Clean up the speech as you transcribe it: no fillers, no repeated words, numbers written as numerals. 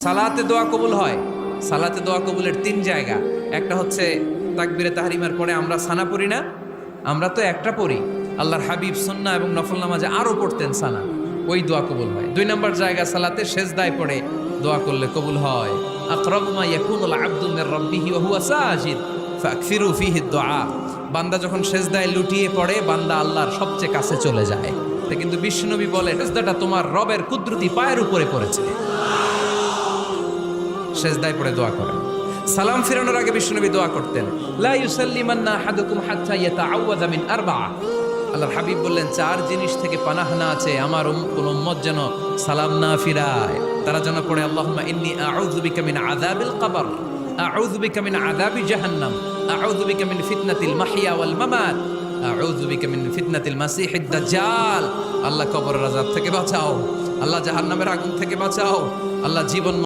সালাতে দোয়া কবুল হয়। সালাতে দোয়া কবুলের তিন জায়গা। একটা হচ্ছে তাকবীরে তাহরিমার পরে আমরা সানা পড়ি না, আমরা তো একটা পড়ি, আল্লাহর হাবিব সুন্নাহ এবং নফল নামাজে আরো পড়তেন সানা, ওই দোয়া কবুল হয়। দুই নম্বর জায়গা সালাতে সেজদায় পড়ে দোয়া করলে কবুল হয়। আকরাবু মা ইয়াকুনুল আবদু মির রাব্বিহি ওয়া হুয়া সাজিদ ফাকসিরু ফীহি দুআ। বান্দা যখন সেজদায় লুটিয়ে পড়ে, বান্দা আল্লাহর সবচেয়ে কাছে চলে যায়। তা কিন্তু বিশ্বনবী বলে, সেজদাটা তোমার রবের কুদরতি পায়ের উপরে পড়েছে। সেজদায় পড়ে দোয়া করেন। সালাম ফিরানোর আগে বিশ্বনবী দোয়া করতেন, লা ইউসাল্লিমান্না আহাদুকুম হাত্তা ইয়াতাআওয়াযা মিন আরবা'a। আল্লাহর হাবিব বললেন, চার জিনিস থেকে পানাহ না আছে আমার কোন উম্মত যেন সালাম না ফিরায়। তারা যেন পড়ে, আল্লাহুম্মা ইন্নী আউযু বিকা মিন আযাবিল কবর, আউযু বিকা মিন আযাবি জাহান্নাম, আউযু বিকা মিন ফিতনাতিল মাহইয়া ওয়াল মামাত, আউযু বিকা মিন ফিতনাতিল মাসিহিদ দাজ্জাল। আল্লাহ কবরের আযাব থেকে বাঁচাও, আল্লাহ জাহান্নামের আগুন থেকে বাঁচাও, আল্লাহ জীবন